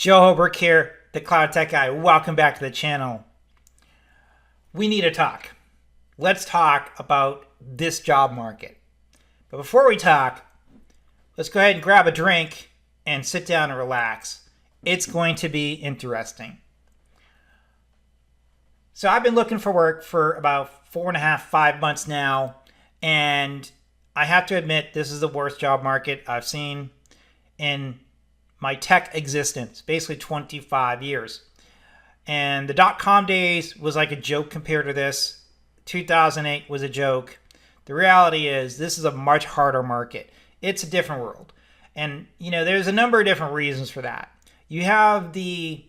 Joe Holbrook here, the Cloud Tech Guy. Welcome back to the channel. We need to talk. Let's talk about this job market. But before we talk, let's go ahead and grab a drink and sit down and relax. It's going to be interesting. So I've been looking for work for about 4.5, 5 months now, and I have to admit this is the worst job market I've seen in my tech existence, basically 25 years. And the dot-com days was like a joke compared to this. 2008 was a joke. The reality is this is a much harder market. It's a different world. And, you know, there's a number of different reasons for that. You have the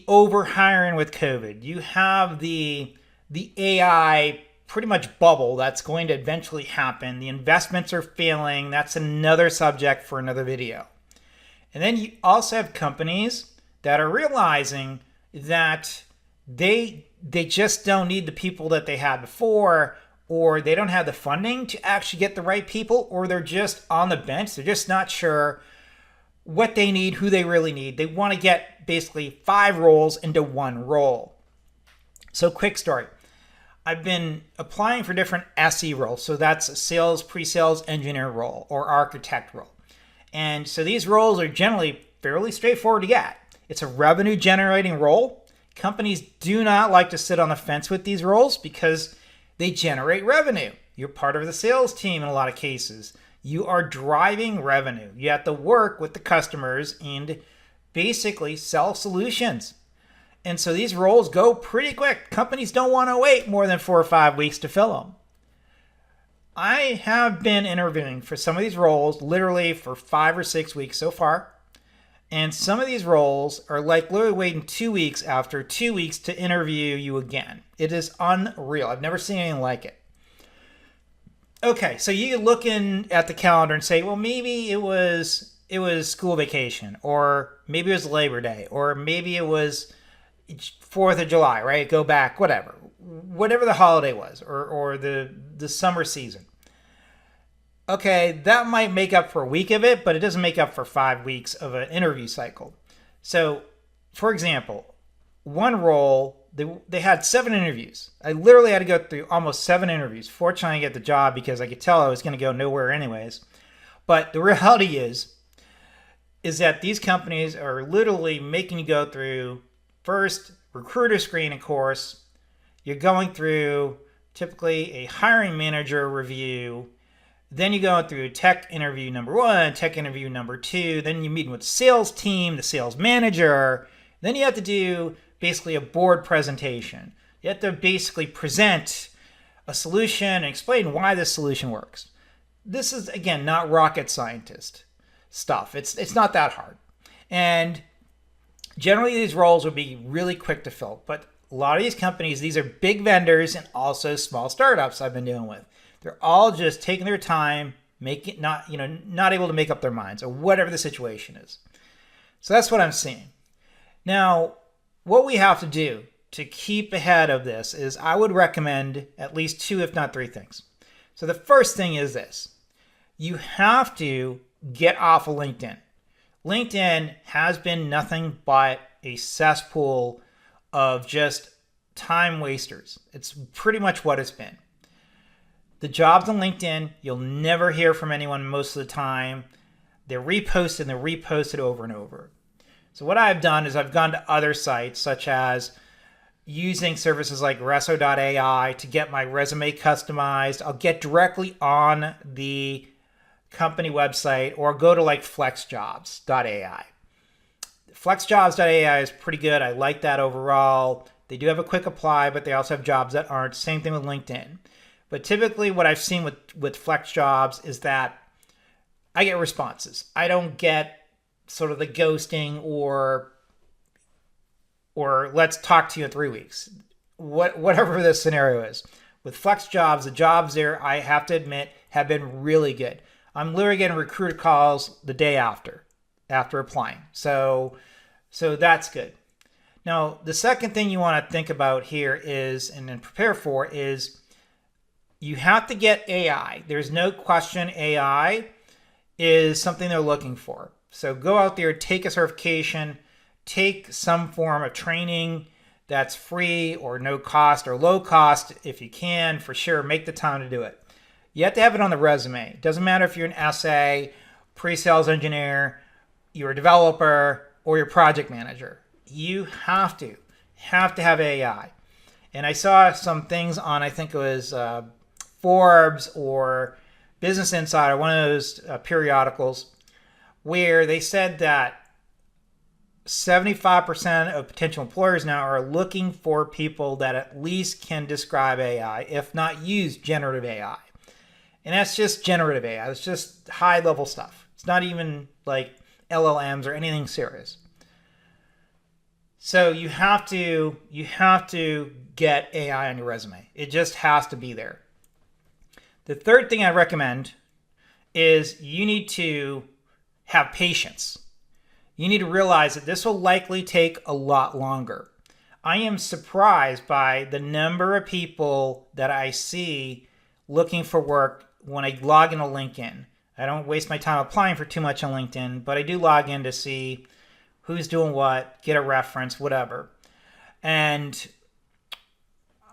over-hiring with COVID. You have the AI pretty much bubble that's going to eventually happen. The investments are failing. That's another subject for another video. And then you also have companies that are realizing that they just don't need the people that they had before, or they don't have the funding to actually get the right people, or they're just on the bench. They're just not sure what they need, who they really need. They want to get basically 5 roles into 1 role. So quick story. I've been applying for different SE roles. So that's a sales, pre-sales engineer role or architect role. And so these roles are generally fairly straightforward to get. It's a revenue generating role. Companies do not like to sit on the fence with these roles because they generate revenue. You're part of the sales team in a lot of cases. You are driving revenue. You have to work with the customers and basically sell solutions. And so these roles go pretty quick. Companies don't want to wait more than 4 or 5 weeks to fill them. I have been interviewing for some of these roles literally for 5 or 6 weeks so far. And some of these roles are like literally waiting 2 weeks after 2 weeks to interview you again. It is unreal. I've never seen anything like it. Okay, so you looking at the calendar and say, well, maybe it was school vacation, or maybe it was Labor Day, or maybe it was 4th of July, right? Go back, whatever the holiday was, or the summer season. Okay, that might make up for a week of it, but it doesn't make up for 5 weeks of an interview cycle. So, for example, one role, they had 7 interviews. I literally had to go through almost 7 interviews. Fortunately, I get the job because I could tell I was going to go nowhere anyways. But the reality is that these companies are literally making you go through first recruiter screening course. You're going through typically a hiring manager review. Then you go through tech interview number 1, tech interview number 2. Then you're meeting with the sales team, the sales manager. Then you have to do basically a board presentation. You have to basically present a solution and explain why this solution works. This is, again, not rocket scientist stuff. It's not that hard. And generally, these roles would be really quick to fill. But a lot of these companies, these are big vendors and also small startups I've been dealing with. They're all just taking their time, not able to make up their minds, or whatever the situation is. So that's what I'm seeing. Now, what we have to do to keep ahead of this is I would recommend at least 2, if not 3 things. So the first thing is this. You have to get off of LinkedIn. LinkedIn has been nothing but a cesspool of just time wasters. It's pretty much what it's been. The jobs on LinkedIn, you'll never hear from anyone most of the time. They're reposted over and over. So what I've done is I've gone to other sites, such as using services like Resso.ai to get my resume customized. I'll get directly on the company website, or go to like flexjobs.ai. Flexjobs.ai is pretty good. I like that overall. They do have a quick apply, but they also have jobs that aren't. Same thing with LinkedIn. But typically what I've seen with FlexJobs is that I get responses. I don't get sort of the ghosting or let's talk to you in 3 weeks. Whatever the scenario is. With FlexJobs, the jobs there, I have to admit, have been really good. I'm literally getting recruiter calls the day after applying. So that's good. Now, the second thing you want to think about here is, and then prepare for, is you have to get AI. There's no question AI is something they're looking for. So go out there, take a certification, take some form of training that's free or no cost or low cost if you can. For sure, make the time to do it. You have to have it on the resume. It doesn't matter if you're an SA, pre-sales engineer, you're a developer, or you're project manager. You have to have AI. And I saw some things on, I think it was Forbes or Business Insider, one of those periodicals, where they said that 75% of potential employers now are looking for people that at least can describe AI, if not use generative AI. And that's just generative AI. It's just high level stuff. It's not even like LLMs or anything serious. So you have to get AI on your resume. It just has to be there. The third thing I recommend is you need to have patience. You need to realize that this will likely take a lot longer. I am surprised by the number of people that I see looking for work when I log into LinkedIn. I don't waste my time applying for too much on LinkedIn, but I do log in to see who's doing what, get a reference, whatever. And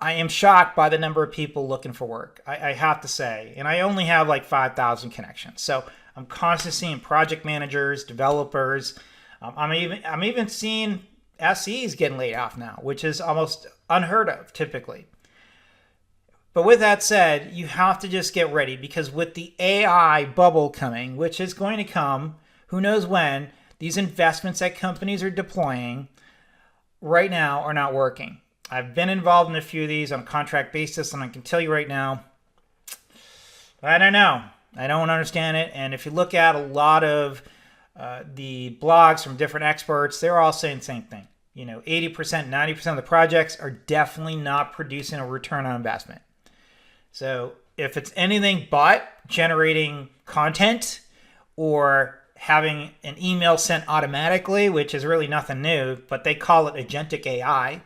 I am shocked by the number of people looking for work, I have to say. And I only have like 5,000 connections. So I'm constantly seeing project managers, developers. I'm even seeing SEs getting laid off now, which is almost unheard of typically. But with that said, you have to just get ready, because with the AI bubble coming, which is going to come, who knows when, these investments that companies are deploying right now are not working. I've been involved in a few of these on a contract basis, and I can tell you right now, I don't know. I don't understand it. And if you look at a lot of the blogs from different experts, they're all saying the same thing. 80%, 90% of the projects are definitely not producing a return on investment. So if it's anything but generating content or having an email sent automatically, which is really nothing new, but they call it agentic AI.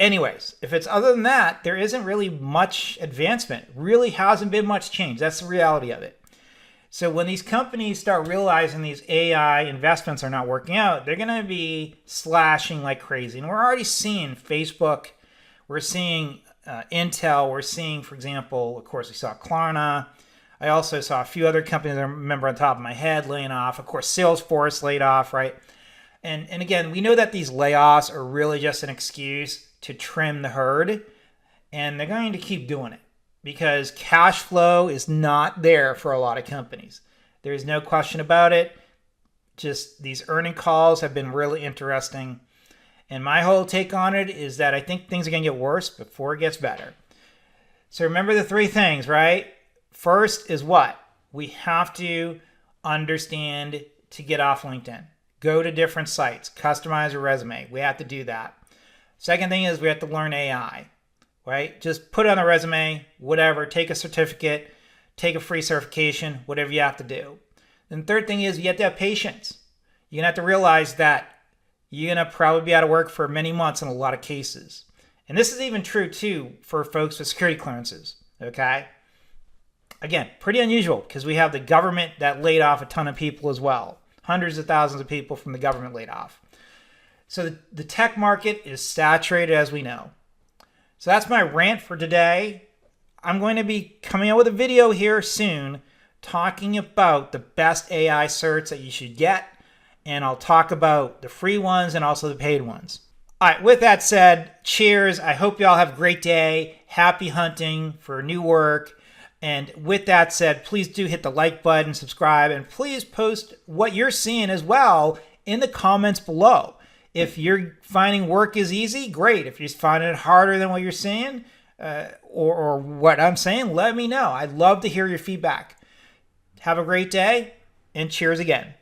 Anyways, if it's other than that, there isn't really much advancement. Really hasn't been much change. That's the reality of it. So when these companies start realizing these AI investments are not working out, they're going to be slashing like crazy. And we're already seeing Facebook. We're seeing Intel. We're seeing, for example, of course, we saw Klarna. I also saw a few other companies I remember on top of my head laying off. Of course, Salesforce laid off, right? And again, we know that these layoffs are really just an excuse to trim the herd. And they're going to keep doing it, because cash flow is not there for a lot of companies. There is no question about it. Just these earning calls have been really interesting. And my whole take on it is that I think things are going to get worse before it gets better. So remember the three things, right? First is what? We have to understand to get off LinkedIn. Go to different sites, customize your resume. We have to do that. Second thing is we have to learn AI. Right? Just put it on the resume, whatever, take a certificate, take a free certification, whatever you have to do. Then third thing is you have to have patience. You're going to have to realize that you're going to probably be out of work for many months in a lot of cases. And this is even true too for folks with security clearances. Okay? Again, pretty unusual, because we have the government that laid off a ton of people as well. Hundreds of thousands of people from the government laid off. So the tech market is saturated, as we know. So that's my rant for today. I'm going to be coming out with a video here soon talking about the best AI certs that you should get. And I'll talk about the free ones and also the paid ones. All right, with that said, cheers. I hope you all have a great day. Happy hunting for new work. And with that said, please do hit the like button, subscribe, and please post what you're seeing as well in the comments below. If you're finding work is easy, great. If you're finding it harder than what you're seeing or what I'm saying, let me know. I'd love to hear your feedback. Have a great day, and cheers again.